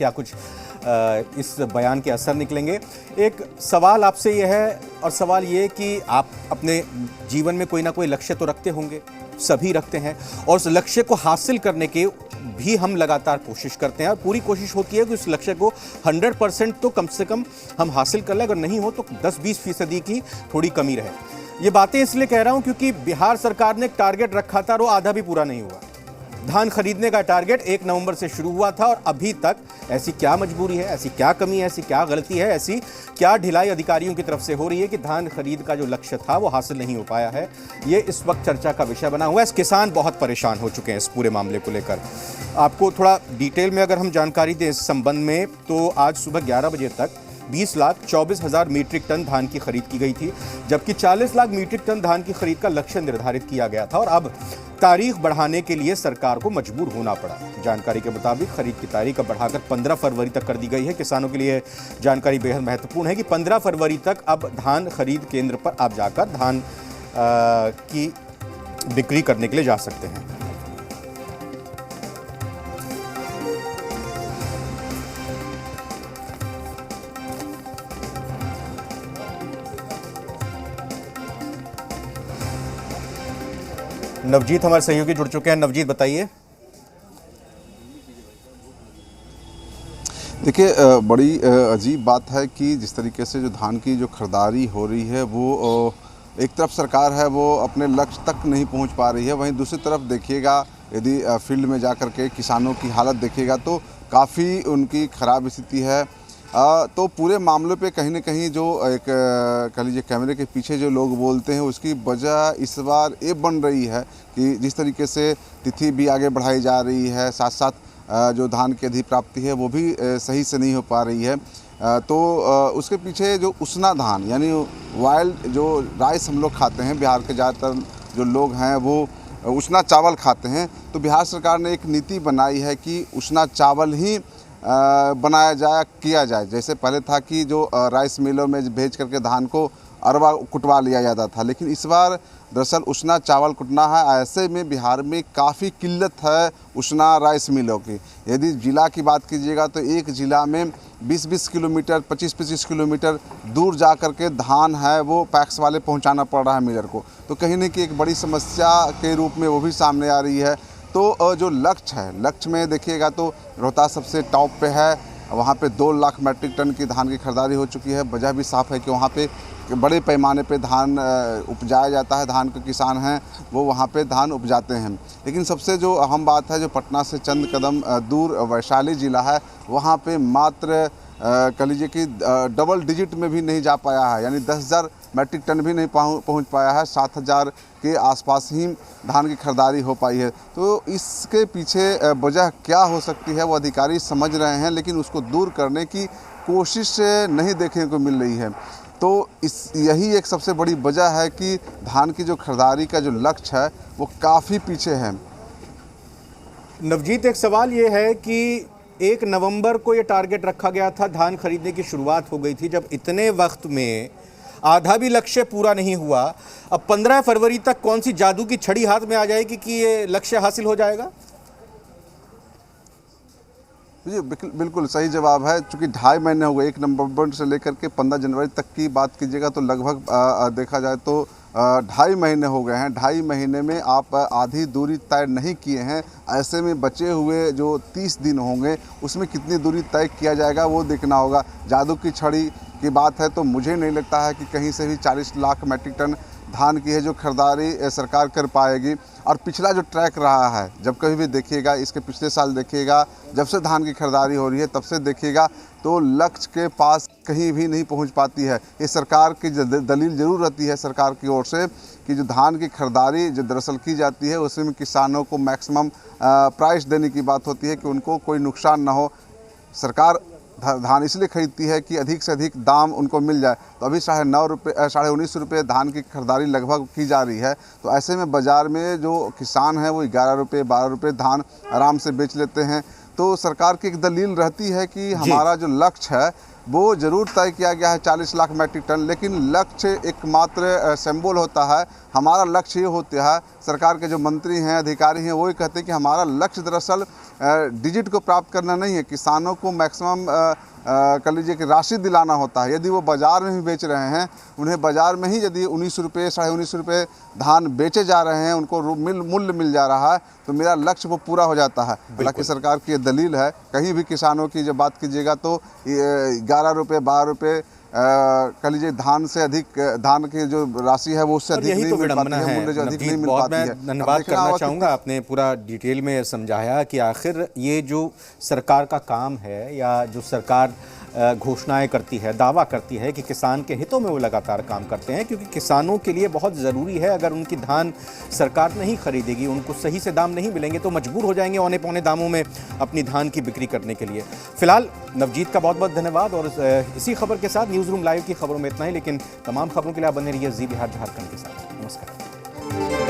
क्या कुछ इस बयान के असर निकलेंगे। एक सवाल आपसे ये है, और सवाल ये कि आप अपने जीवन में कोई ना कोई लक्ष्य तो रखते होंगे, सभी रखते हैं, और उस लक्ष्य को हासिल करने के भी हम लगातार कोशिश करते हैं और पूरी कोशिश होती है कि उस लक्ष्य को 100% तो कम से कम हम हासिल कर लें, अगर नहीं हो तो 10-20% की थोड़ी कमी रहे। ये बातें इसलिए कह रहा हूं क्योंकि बिहार सरकार ने एक टारगेट रखा था और वो आधा भी पूरा नहीं हुआ। धान खरीदने का टारगेट 1 नवंबर से शुरू हुआ था और अभी तक ऐसी क्या मजबूरी है, ऐसी क्या कमी है, ऐसी क्या गलती है, ऐसी क्या ढिलाई अधिकारियों की तरफ से हो रही है कि धान खरीद का जो लक्ष्य था वो हासिल नहीं हो पाया है। ये इस वक्त चर्चा का विषय बना हुआ है। किसान बहुत परेशान हो चुके हैं इस पूरे मामले को लेकर। आपको थोड़ा डिटेल में अगर हम जानकारी दें इस संबंध में, तो आज सुबह 11 बजे तक 20,24,000 मीट्रिक टन धान की खरीद की गई थी, जबकि 40 लाख मीट्रिक टन धान की खरीद का लक्ष्य निर्धारित किया गया था और अब तारीख बढ़ाने के लिए सरकार को मजबूर होना पड़ा। जानकारी के मुताबिक खरीद की तारीख अब बढ़ाकर 15 फरवरी तक कर दी गई है। किसानों के लिए जानकारी बेहद महत्वपूर्ण है कि 15 फरवरी तक अब धान खरीद केंद्र पर आप जाकर धान की बिक्री करने के लिए जा सकते हैं। नवजीत हमारे सहयोगी जुड़ चुके हैं। नवजीत बताइए। देखिए, बड़ी अजीब बात है कि जिस तरीके से जो धान की जो खरीदारी हो रही है वो एक तरफ सरकार है वो अपने लक्ष्य तक नहीं पहुंच पा रही है, वहीं दूसरी तरफ देखिएगा यदि फील्ड में जा कर के किसानों की हालत देखिएगा तो काफ़ी उनकी ख़राब स्थिति है। तो पूरे मामले पे कहीं ना कहीं जो एक कह लीजिए कैमरे के पीछे जो लोग बोलते हैं उसकी वजह इस बार ये बन रही है कि जिस तरीके से तिथि भी आगे बढ़ाई जा रही है, साथ साथ जो धान की अधिप्राप्ति है वो भी सही से नहीं हो पा रही है। तो उसके पीछे जो उसना धान यानी वाइल्ड जो राइस हम लोग खाते हैं, बिहार के ज़्यादातर जो लोग हैं वो उसना चावल खाते हैं, तो बिहार सरकार ने एक नीति बनाई है कि उसना चावल ही बनाया जाए, किया जाए। जैसे पहले था कि जो राइस मिलों में भेज करके धान को अरवा कुटवा लिया जाता था, लेकिन इस बार दरअसल उसना चावल कुटना है। ऐसे में बिहार में काफ़ी किल्लत है उसना राइस मिलों की। यदि ज़िला की बात कीजिएगा तो एक ज़िला में 20-20 किलोमीटर 25-25 किलोमीटर दूर जा कर के धान है वो पैक्स वाले पहुंचाना पड़ रहा है मिलर को, तो कहीं न कहीं एक बड़ी समस्या के रूप में वो भी सामने आ रही है। तो जो लक्ष्य है, लक्ष्य में देखिएगा तो रोहतास सबसे टॉप पे है, वहाँ पे 2 लाख मीट्रिक टन की धान की खरीदारी हो चुकी है। वजह भी साफ़ है कि वहाँ पे बड़े पैमाने पे धान उपजाया जाता है, धान के किसान हैं वो वहाँ पे धान उपजाते हैं। लेकिन सबसे जो अहम बात है, जो पटना से चंद कदम दूर वैशाली ज़िला है, वहाँ पे मात्र कह लीजिए कि डबल डिजिट में भी नहीं जा पाया है, यानी 10,000 मीट्रिक टन भी नहीं पहुँच पाया है। 7,000 के आसपास ही धान की खरीदारी हो पाई है। तो इसके पीछे वजह क्या हो सकती है वो अधिकारी समझ रहे हैं, लेकिन उसको दूर करने की कोशिश नहीं देखने को मिल रही है। तो यही एक सबसे बड़ी वजह है कि धान की जो खरीदारी का जो लक्ष्य है वो काफ़ी पीछे है। नवजीत, एक सवाल ये है कि 1 नवंबर को ये टारगेट रखा गया था, धान खरीदने की शुरुआत हो गई थी, जब इतने वक्त में आधा भी लक्ष्य पूरा नहीं हुआ, अब 15 फरवरी तक कौन सी जादू की छड़ी हाथ में आ जाएगी कि ये लक्ष्य हासिल हो जाएगा? जी बिल्कुल सही जवाब है। चूँकि 2.5 महीने हो गए, 1 नवंबर से लेकर के 15 जनवरी तक की बात कीजिएगा तो लगभग देखा जाए तो 2.5 महीने हो गए हैं। 2.5 महीने में आप आधी दूरी तय नहीं किए हैं। ऐसे में बचे हुए जो 30 दिन होंगे उसमें कितनी दूरी तय किया जाएगा वो देखना होगा। जादू की छड़ी की बात है तो मुझे नहीं लगता है कि कहीं से भी 40 लाख मीट्रिक टन धान की है जो खरीदारी सरकार कर पाएगी। और पिछला जो ट्रैक रहा है, जब कभी भी देखिएगा, इसके पिछले साल देखिएगा, जब से धान की खरीदारी हो रही है तब से देखिएगा तो लक्ष्य के पास कहीं भी नहीं पहुंच पाती है। ये सरकार की दलील ज़रूर रहती है सरकार की ओर से कि जो धान की खरीदारी जो दरअसल की जाती है उसमें किसानों को मैक्सिमम प्राइस देने की बात होती है कि उनको कोई नुकसान ना हो। सरकार धान इसलिए खरीदती है कि अधिक से अधिक दाम उनको मिल जाए। तो अभी 19.5 रुपये धान की खरीदारी लगभग की जा रही है। तो ऐसे में बाज़ार में जो किसान हैं वो 11 रुपये 12 रुपये धान आराम से बेच लेते हैं। तो सरकार की एक दलील रहती है कि हमारा जो लक्ष्य है वो जरूर तय किया गया है 40 लाख मैट्रिक टन, लेकिन लक्ष्य एकमात्र सिंबल होता है। हमारा लक्ष्य ये होता है, सरकार के जो मंत्री हैं, अधिकारी हैं, वो ही कहते हैं कि हमारा लक्ष्य दरअसल डिजिट को प्राप्त करना नहीं है, किसानों को मैक्सिमम कह लीजिए कि राशि दिलाना होता है। यदि वो बाज़ार में भी बेच रहे हैं, उन्हें बाज़ार में ही यदि 19 रुपये, 19.5 रुपये धान बेचे जा रहे हैं, उनको मूल्य मिल जा रहा है, तो मेरा लक्ष्य वो पूरा हो जाता है। हालांकि सरकार की ये दलील है, कहीं भी किसानों की जब बात कीजिएगा तो 11 रुपये, 12 रुपये कह लीजिए धान से अधिक, धान की जो राशि है वो उससे अधिक नहीं मिल पाती है, मूल्य जो अधिक नहीं मिल पाती है। मैं धन्यवाद करना चाहूँगा, आपने पूरा डिटेल में समझाया कि आखिर ये जो सरकार का काम है या जो सरकार घोषणाएं करती है, दावा करती है कि किसान के हितों में वो लगातार काम करते हैं, क्योंकि किसानों के लिए बहुत ज़रूरी है। अगर उनकी धान सरकार नहीं खरीदेगी, उनको सही से दाम नहीं मिलेंगे, तो मजबूर हो जाएंगे औने पौने दामों में अपनी धान की बिक्री करने के लिए। फिलहाल नवजीत का बहुत बहुत धन्यवाद, और इसी खबर के साथ न्यूज़ रूम लाइव की खबरों में इतना ही, लेकिन तमाम खबरों के लिए आप बने रहिए जी बिहार झारखंड के साथ। नमस्कार।